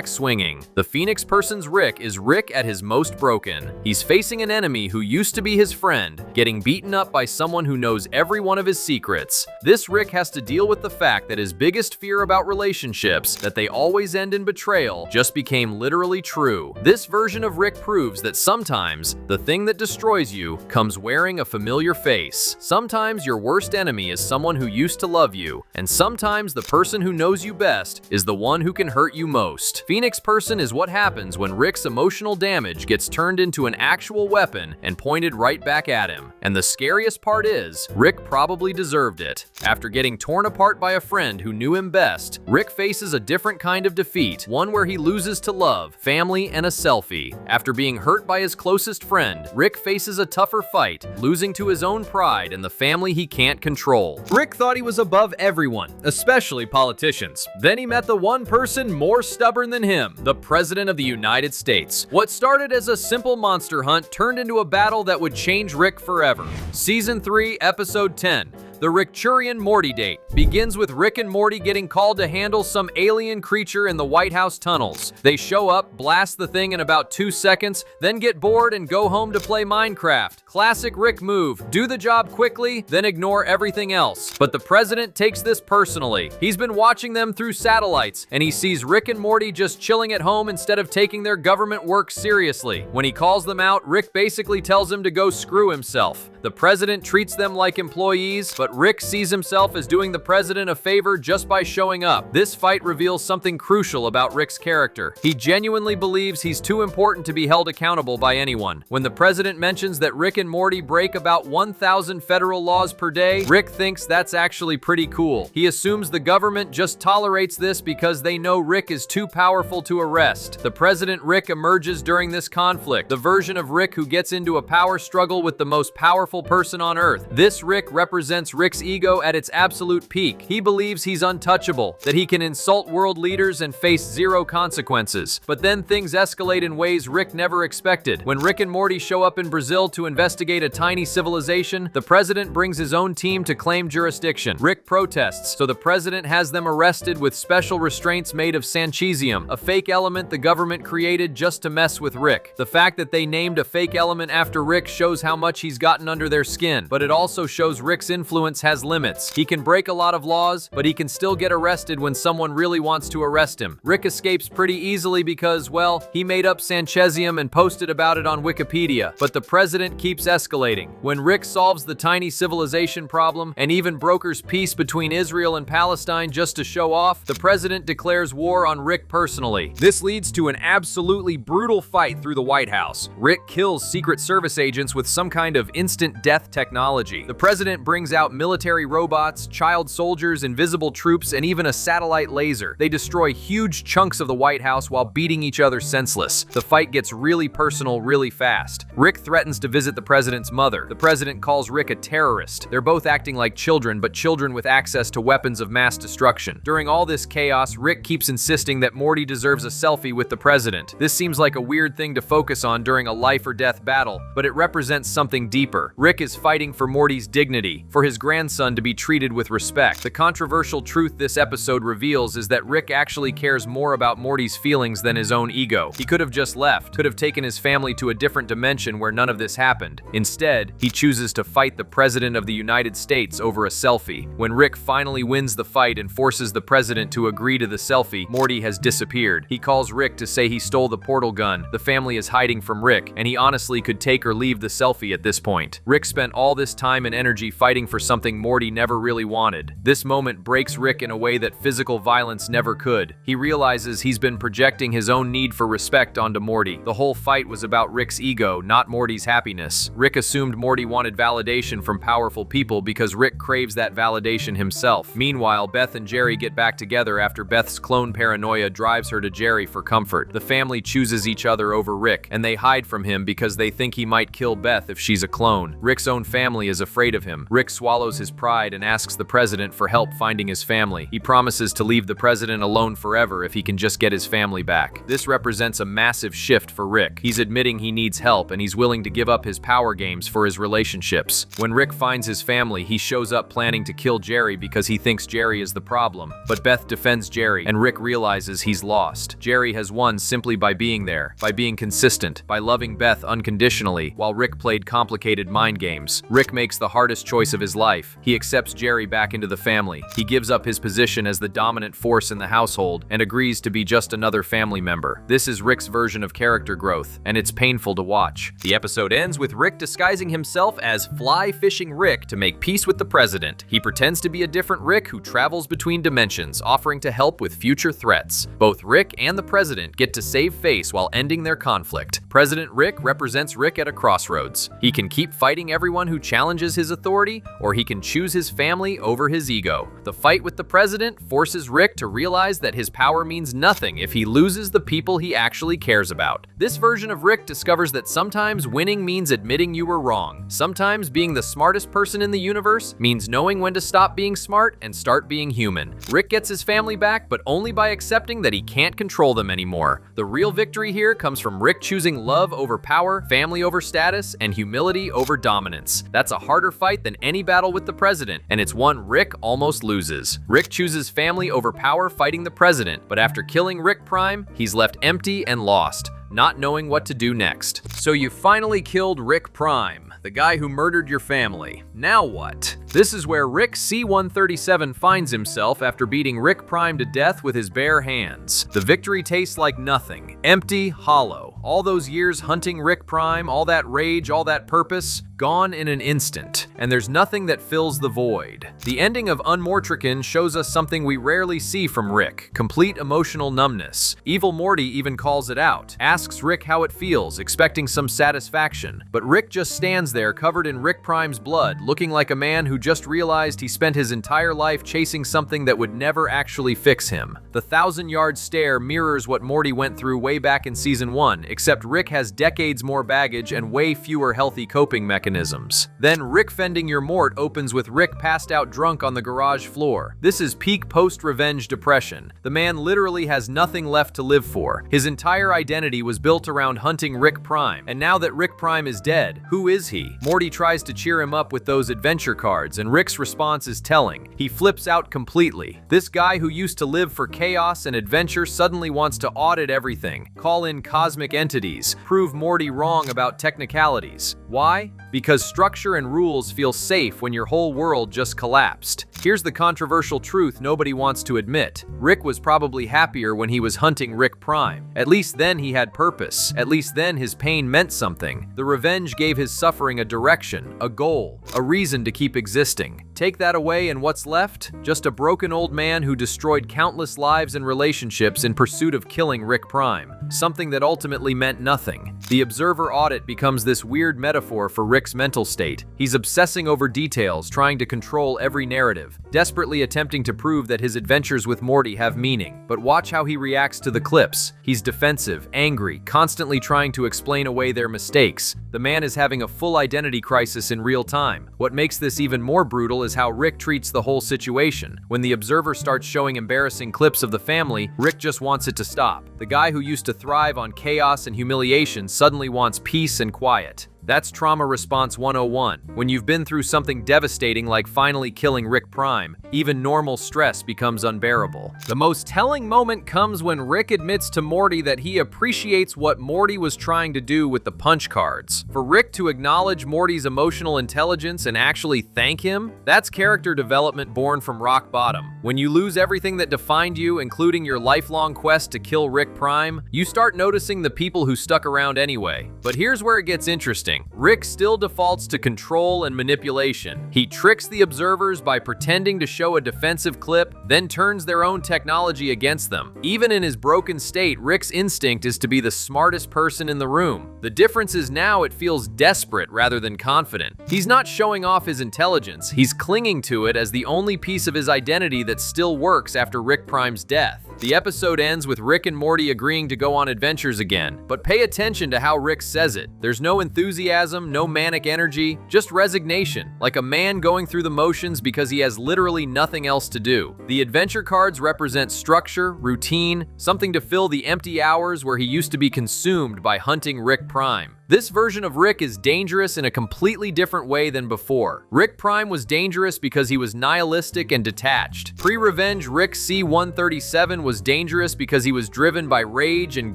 swinging. The Phoenix Person's Rick is Rick at his most broken. He's facing an enemy who used to be his friend, getting beaten up by someone who knows every one of his secrets. This Rick has to deal with the fact that his biggest fear about relationships, that they always end in betrayal, just became literally true. This version of Rick proves that sometimes the thing that destroys you comes wearing a familiar face. Sometimes your worst enemy is someone who used to love you, and sometimes the person who knows you best is the one who can hurt you most. Phoenix Person is what happens when Rick's emotional damage gets turned into an actual weapon and pointed right back at him. And the scariest part is, Rick probably deserved it. After getting torn apart apart by a friend who knew him best, Rick faces a different kind of defeat, one where he loses to love, family, and a selfie. After being hurt by his closest friend, Rick faces a tougher fight, losing to his own pride and the family he can't control. Rick thought he was above everyone, especially politicians. Then he met the one person more stubborn than him, the President of the United States. What started as a simple monster hunt turned into a battle that would change Rick forever. Season 3, Episode 10. The Rickchurian Morty date begins with Rick and Morty getting called to handle some alien creature in the White House tunnels. They show up, blast the thing in about 2 seconds, then get bored and go home to play Minecraft. Classic Rick move, do the job quickly, then ignore everything else. But the president takes this personally. He's been watching them through satellites, and he sees Rick and Morty just chilling at home instead of taking their government work seriously. When he calls them out, Rick basically tells him to go screw himself. The president treats them like employees, but Rick sees himself as doing the president a favor just by showing up. This fight reveals something crucial about Rick's character. He genuinely believes he's too important to be held accountable by anyone. When the president mentions that Rick and Morty break about 1,000 federal laws per day, Rick thinks that's actually pretty cool. He assumes the government just tolerates this because they know Rick is too powerful to arrest. The President Rick emerges during this conflict, the version of Rick who gets into a power struggle with the most powerful person on Earth. This Rick represents Rick's ego at its absolute peak. He believes he's untouchable, that he can insult world leaders and face zero consequences. But then things escalate in ways Rick never expected. When Rick and Morty show up in Brazil to investigate a tiny civilization, the president brings his own team to claim jurisdiction. Rick protests, so the president has them arrested with special restraints made of sanchesium, a fake element the government created just to mess with Rick. The fact that they named a fake element after Rick shows how much he's gotten under their skin, but it also shows Rick's influence has limits. He can break a lot of laws, but he can still get arrested when someone really wants to arrest him. Rick escapes pretty easily because, well, he made up sanchesium and posted about it on Wikipedia, but the president keeps escalating. When Rick solves the tiny civilization problem and even brokers peace between Israel and Palestine just to show off, the president declares war on Rick personally. This leads to an absolutely brutal fight through the White House. Rick kills Secret Service agents with some kind of instant death technology. The president brings out military robots, child soldiers, invisible troops, and even a satellite laser. They destroy huge chunks of the White House while beating each other senseless. The fight gets really personal really fast. Rick threatens to visit the president's mother. The president calls Rick a terrorist. They're both acting like children, but children with access to weapons of mass destruction. During all this chaos, Rick keeps insisting that Morty deserves a selfie with the president. This seems like a weird thing to focus on during a life or death battle, but it represents something deeper. Rick is fighting for Morty's dignity, for his grandson to be treated with respect. The controversial truth this episode reveals is that Rick actually cares more about Morty's feelings than his own ego. He could have just left, could have taken his family to a different dimension where none of this happened. Instead, he chooses to fight the President of the United States over a selfie. When Rick finally wins the fight and forces the president to agree to the selfie, Morty has disappeared. He calls Rick to say he stole the portal gun. The family is hiding from Rick, and he honestly could take or leave the selfie at this point. Rick spent all this time and energy fighting for something Morty never really wanted. This moment breaks Rick in a way that physical violence never could. He realizes he's been projecting his own need for respect onto Morty. The whole fight was about Rick's ego, not Morty's happiness. Rick assumed Morty wanted validation from powerful people because Rick craves that validation himself. Meanwhile, Beth and Jerry get back together after Beth's clone paranoia drives her to Jerry for comfort. The family chooses each other over Rick, and they hide from him because they think he might kill Beth if she's a clone. Rick's own family is afraid of him. Rick swallows his pride and asks the president for help finding his family. He promises to leave the president alone forever if he can just get his family back. This represents a massive shift for Rick. He's admitting he needs help, and he's willing to give up his power games for his relationships. When Rick finds his family, he shows up planning to kill Jerry because he thinks Jerry is the problem. But Beth defends Jerry, and Rick realizes he's lost. Jerry has won simply by being there, by being consistent, by loving Beth unconditionally, while Rick played complicated mind games. Rick makes the hardest choice of his life. He accepts Jerry back into the family. He gives up his position as the dominant force in the household and agrees to be just another family member. This is Rick's version of character growth, and it's painful to watch. The episode ends with Rick disguising himself as Fly Fishing Rick to make peace with the president. He pretends to be a different Rick who travels between dimensions, offering to help with future threats. Both Rick and the president get to save face while ending their conflict. President Rick represents Rick at a crossroads. He can keep fighting everyone who challenges his authority, or he he can choose his family over his ego. The fight with the president forces Rick to realize that his power means nothing if he loses the people he actually cares about. This version of Rick discovers that sometimes winning means admitting you were wrong. Sometimes being the smartest person in the universe means knowing when to stop being smart and start being human. Rick gets his family back, but only by accepting that he can't control them anymore. The real victory here comes from Rick choosing love over power, family over status, and humility over dominance. That's a harder fight than any battle with the president, and it's one Rick almost loses. Rick chooses family over power fighting the president, but after killing Rick Prime, he's left empty and lost, not knowing what to do next. So you finally killed Rick Prime, the guy who murdered your family. Now what? This is where Rick C-137 finds himself after beating Rick Prime to death with his bare hands. The victory tastes like nothing. Empty, hollow. All those years hunting Rick Prime, all that rage, all that purpose, gone in an instant. And there's nothing that fills the void. The ending of Unmortrican shows us something we rarely see from Rick: complete emotional numbness. Evil Morty even calls it out, asks Rick how it feels, expecting some satisfaction. But Rick just stands there covered in Rick Prime's blood, looking like a man who just realized he spent his entire life chasing something that would never actually fix him. The 1,000-yard stare mirrors what Morty went through way back in Season 1, except Rick has decades more baggage and way fewer healthy coping mechanisms. Then Rick Fending Your Mort opens with Rick passed out drunk on the garage floor. This is peak post-revenge depression. The man literally has nothing left to live for. His entire identity was built around hunting Rick Prime, and now that Rick Prime is dead, who is he? Morty tries to cheer him up with those adventure cards, and Rick's response is telling. He flips out completely. This guy who used to live for chaos and adventure suddenly wants to audit everything, call in cosmic entities, prove Morty wrong about technicalities. Why? Because structure and rules feel safe when your whole world just collapsed. Here's the controversial truth nobody wants to admit. Rick was probably happier when he was hunting Rick Prime. At least then he had purpose. At least then his pain meant something. The revenge gave his suffering a direction, a goal, a reason to keep existing. Take that away and what's left? Just a broken old man who destroyed countless lives and relationships in pursuit of killing Rick Prime. Something that ultimately meant nothing. The Observer audit becomes this weird metaphor for Rick's mental state. He's obsessing over details, trying to control every narrative, desperately attempting to prove that his adventures with Morty have meaning. But watch how he reacts to the clips. He's defensive, angry, constantly trying to explain away their mistakes. The man is having a full identity crisis in real time. What makes this even more brutal is how Rick treats the whole situation. When the Observer starts showing embarrassing clips of the family, Rick just wants it to stop. The guy who used to thrive on chaos and humiliation suddenly wants peace and quiet. That's Trauma Response 101. When you've been through something devastating like finally killing Rick Prime, even normal stress becomes unbearable. The most telling moment comes when Rick admits to Morty that he appreciates what Morty was trying to do with the punch cards. For Rick to acknowledge Morty's emotional intelligence and actually thank him, that's character development born from rock bottom. When you lose everything that defined you, including your lifelong quest to kill Rick Prime, you start noticing the people who stuck around anyway. But here's where it gets interesting. Rick still defaults to control and manipulation. He tricks the observers by pretending to show a defensive clip, then turns their own technology against them. Even in his broken state, Rick's instinct is to be the smartest person in the room. The difference is now it feels desperate rather than confident. He's not showing off his intelligence, he's clinging to it as the only piece of his identity that still works after Rick Prime's death. The episode ends with Rick and Morty agreeing to go on adventures again, but pay attention to how Rick says it. There's no enthusiasm, no manic energy, just resignation, like a man going through the motions because he has literally nothing else to do. The adventure cards represent structure, routine, something to fill the empty hours where he used to be consumed by hunting Rick Prime. This version of Rick is dangerous in a completely different way than before. Rick Prime was dangerous because he was nihilistic and detached. Pre-revenge Rick C-137 was dangerous because he was driven by rage and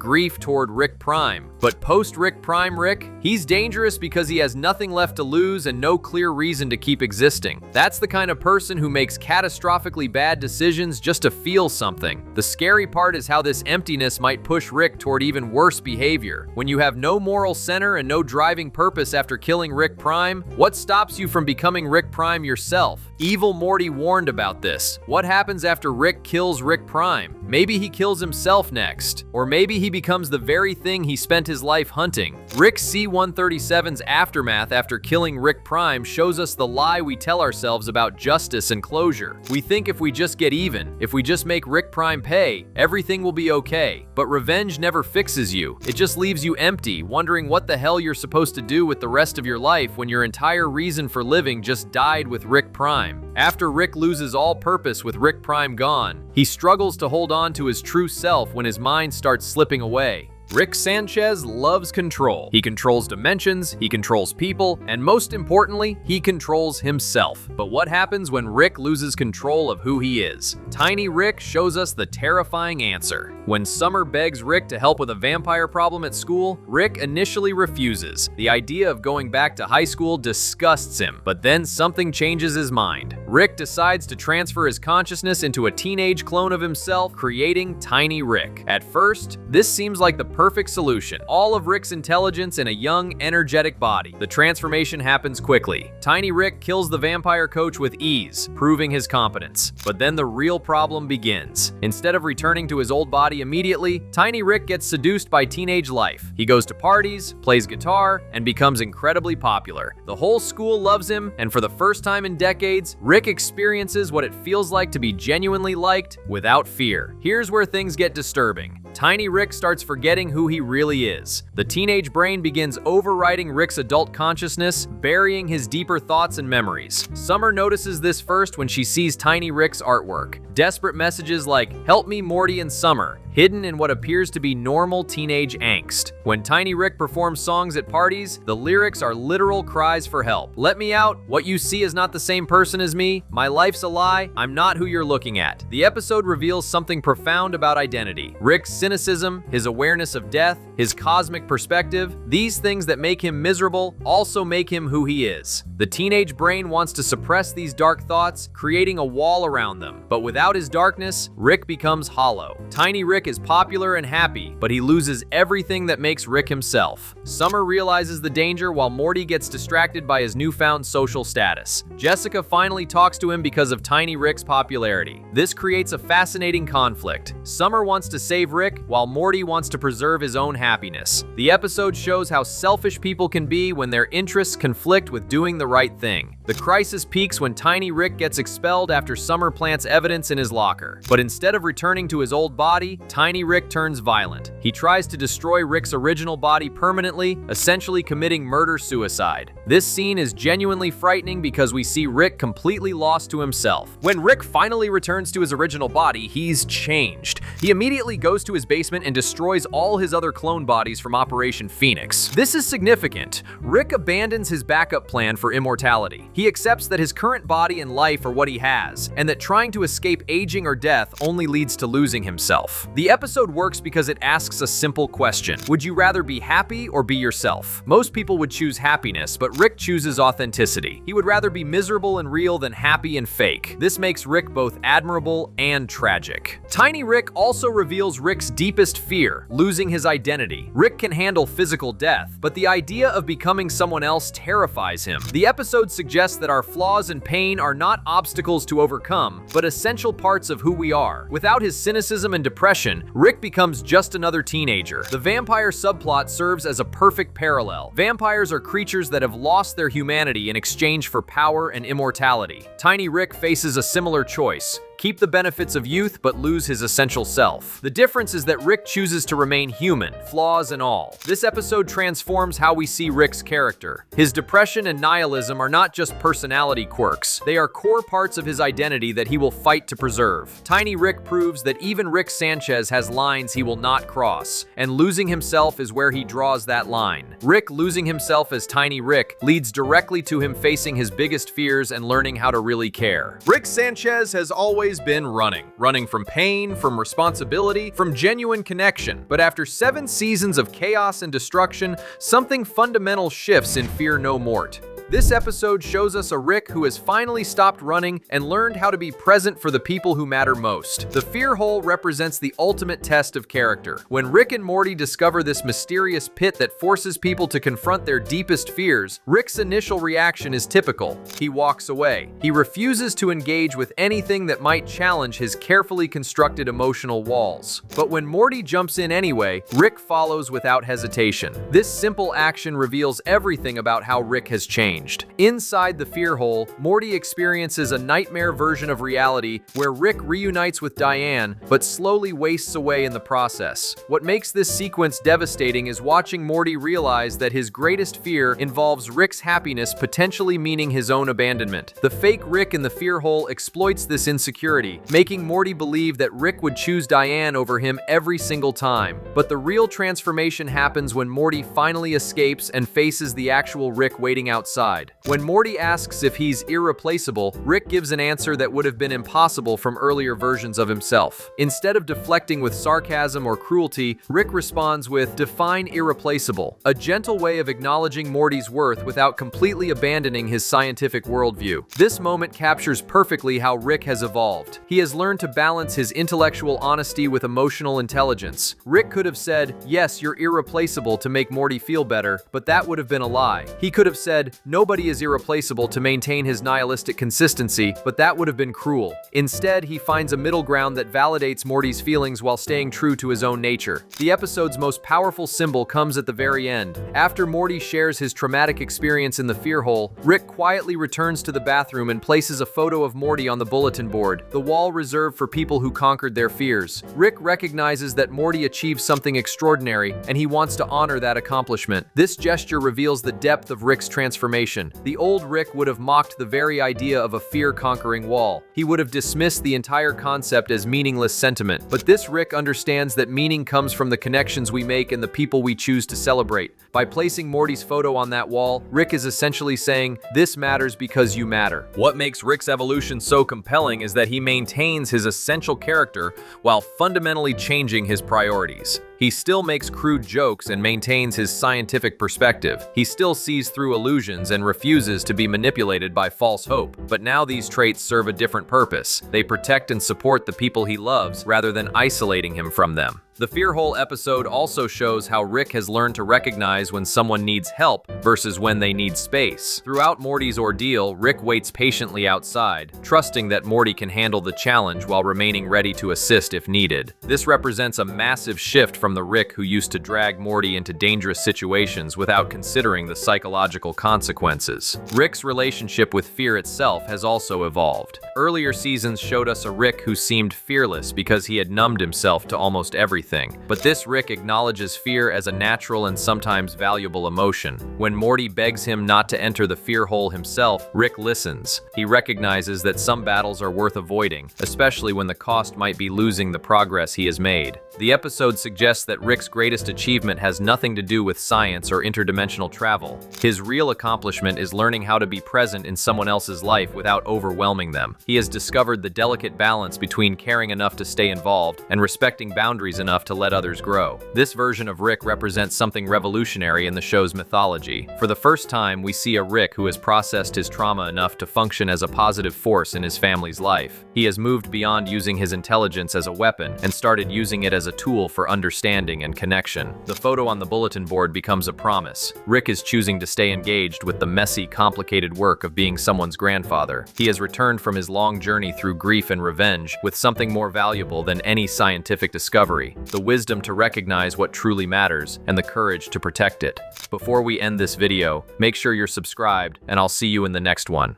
grief toward Rick Prime. But post-Rick Prime Rick, he's dangerous because he has nothing left to lose and no clear reason to keep existing. That's the kind of person who makes catastrophically bad decisions just to feel something. The scary part is how this emptiness might push Rick toward even worse behavior. When you have no moral center and no driving purpose after killing Rick Prime, what stops you from becoming Rick Prime yourself? Evil Morty warned about this. What happens after Rick kills Rick Prime? Maybe he kills himself next. Or maybe he becomes the very thing he spent his life hunting. Rick C-137 7's aftermath after killing Rick Prime shows us the lie we tell ourselves about justice and closure. We think if we just get even, if we just make Rick Prime pay, everything will be okay. But revenge never fixes you. It just leaves you empty, wondering what the hell you're supposed to do with the rest of your life when your entire reason for living just died with Rick Prime. After Rick loses all purpose with Rick Prime gone, he struggles to hold on to his true self when his mind starts slipping away. Rick Sanchez loves control. He controls dimensions, he controls people, and most importantly, he controls himself. But what happens when Rick loses control of who he is? Tiny Rick shows us the terrifying answer. When Summer begs Rick to help with a vampire problem at school, Rick initially refuses. The idea of going back to high school disgusts him, but then something changes his mind. Rick decides to transfer his consciousness into a teenage clone of himself, creating Tiny Rick. At first, this seems like the perfect solution. All of Rick's intelligence in a young, energetic body. The transformation happens quickly. Tiny Rick kills the vampire coach with ease, proving his competence. But then the real problem begins. Instead of returning to his old body immediately, Tiny Rick gets seduced by teenage life. He goes to parties, plays guitar, and becomes incredibly popular. The whole school loves him, and for the first time in decades, Rick experiences what it feels like to be genuinely liked without fear. Here's where things get disturbing. Tiny Rick starts forgetting who he really is. The teenage brain begins overriding Rick's adult consciousness, burying his deeper thoughts and memories. Summer notices this first when she sees Tiny Rick's artwork. Desperate messages like, "Help me, Morty and Summer," hidden in what appears to be normal teenage angst. When Tiny Rick performs songs at parties, the lyrics are literal cries for help. "Let me out. What you see is not the same person as me. My life's a lie. I'm not who you're looking at." The episode reveals something profound about identity. Rick's cynicism, his awareness of death, his cosmic perspective, these things that make him miserable also make him who he is. The teenage brain wants to suppress these dark thoughts, creating a wall around them. But without his darkness, Rick becomes hollow. Tiny Rick is popular and happy, but he loses everything that makes Rick himself. Summer realizes the danger while Morty gets distracted by his newfound social status. Jessica finally talks to him because of Tiny Rick's popularity. This creates a fascinating conflict. Summer wants to save Rick, while Morty wants to preserve his own happiness. The episode shows how selfish people can be when their interests conflict with doing the right thing. The crisis peaks when Tiny Rick gets expelled after Summer plants evidence in his locker. But instead of returning to his old body, Tiny Rick turns violent. He tries to destroy Rick's original body permanently, essentially committing murder-suicide. This scene is genuinely frightening because we see Rick completely lost to himself. When Rick finally returns to his original body, he's changed. He immediately goes to his basement and destroys all his other clone bodies from Operation Phoenix. This is significant. Rick abandons his backup plan for immortality. He accepts that his current body and life are what he has, and that trying to escape aging or death only leads to losing himself. The episode works because it asks a simple question. Would you rather be happy or be yourself? Most people would choose happiness, but Rick chooses authenticity. He would rather be miserable and real than happy and fake. This makes Rick both admirable and tragic. Tiny Rick also reveals Rick's deepest fear, losing his identity. Rick can handle physical death, but the idea of becoming someone else terrifies him. The episode suggests that our flaws and pain are not obstacles to overcome, but essential parts of who we are. Without his cynicism and depression, Rick becomes just another teenager. The vampire subplot serves as a perfect parallel. Vampires are creatures that have lost their humanity in exchange for power and immortality. Tiny Rick faces a similar choice. Keep the benefits of youth but lose his essential self. The difference is that Rick chooses to remain human, flaws and all. This episode transforms how we see Rick's character. His depression and nihilism are not just personality quirks. They are core parts of his identity that he will fight to preserve. Tiny Rick proves that even Rick Sanchez has lines he will not cross, and losing himself is where he draws that line. Rick losing himself as Tiny Rick leads directly to him facing his biggest fears and learning how to really care. Rick Sanchez has always been running from pain, from responsibility, from genuine connection. But after 7 seasons of chaos and destruction, something fundamental shifts in Fear No Mort. This episode shows us a Rick who has finally stopped running and learned how to be present for the people who matter most. The fear hole represents the ultimate test of character. When Rick and Morty discover this mysterious pit that forces people to confront their deepest fears, Rick's initial reaction is typical. He walks away. He refuses to engage with anything that might challenge his carefully constructed emotional walls. But when Morty jumps in anyway, Rick follows without hesitation. This simple action reveals everything about how Rick has changed. Inside the fear hole, Morty experiences a nightmare version of reality where Rick reunites with Diane, but slowly wastes away in the process. What makes this sequence devastating is watching Morty realize that his greatest fear involves Rick's happiness potentially meaning his own abandonment. The fake Rick in the fear hole exploits this insecurity, making Morty believe that Rick would choose Diane over him every single time. But the real transformation happens when Morty finally escapes and faces the actual Rick waiting outside. When Morty asks if he's irreplaceable, Rick gives an answer that would have been impossible from earlier versions of himself. Instead of deflecting with sarcasm or cruelty, Rick responds with "define irreplaceable," a gentle way of acknowledging Morty's worth without completely abandoning his scientific worldview. This moment captures perfectly how Rick has evolved. He has learned to balance his intellectual honesty with emotional intelligence. Rick could have said, "Yes, you're irreplaceable," to make Morty feel better, but that would have been a lie. He could have said, "Nobody is irreplaceable," to maintain his nihilistic consistency, but that would have been cruel. Instead, he finds a middle ground that validates Morty's feelings while staying true to his own nature. The episode's most powerful symbol comes at the very end. After Morty shares his traumatic experience in the fear hole, Rick quietly returns to the bathroom and places a photo of Morty on the bulletin board, the wall reserved for people who conquered their fears. Rick recognizes that Morty achieved something extraordinary, and he wants to honor that accomplishment. This gesture reveals the depth of Rick's transformation. The old Rick would have mocked the very idea of a fear-conquering wall. He would have dismissed the entire concept as meaningless sentiment. But this Rick understands that meaning comes from the connections we make and the people we choose to celebrate. By placing Morty's photo on that wall, Rick is essentially saying, "This matters because you matter." What makes Rick's evolution so compelling is that he maintains his essential character while fundamentally changing his priorities. He still makes crude jokes and maintains his scientific perspective. He still sees through illusions and refuses to be manipulated by false hope. But now these traits serve a different purpose. They protect and support the people he loves rather than isolating him from them. The Fear Hole episode also shows how Rick has learned to recognize when someone needs help versus when they need space. Throughout Morty's ordeal, Rick waits patiently outside, trusting that Morty can handle the challenge while remaining ready to assist if needed. This represents a massive shift from the Rick who used to drag Morty into dangerous situations without considering the psychological consequences. Rick's relationship with fear itself has also evolved. Earlier seasons showed us a Rick who seemed fearless because he had numbed himself to almost everything. But this Rick acknowledges fear as a natural and sometimes valuable emotion. When Morty begs him not to enter the fear hole himself, Rick listens. He recognizes that some battles are worth avoiding, especially when the cost might be losing the progress he has made. The episode suggests that Rick's greatest achievement has nothing to do with science or interdimensional travel. His real accomplishment is learning how to be present in someone else's life without overwhelming them. He has discovered the delicate balance between caring enough to stay involved and respecting boundaries enough to let others grow. This version of Rick represents something revolutionary in the show's mythology. For the first time, we see a Rick who has processed his trauma enough to function as a positive force in his family's life. He has moved beyond using his intelligence as a weapon and started using it as a tool for understanding and connection. The photo on the bulletin board becomes a promise. Rick is choosing to stay engaged with the messy, complicated work of being someone's grandfather. He has returned from his long journey through grief and revenge with something more valuable than any scientific discovery: the wisdom to recognize what truly matters and the courage to protect it. Before we end this video, make sure you're subscribed, and I'll see you in the next one.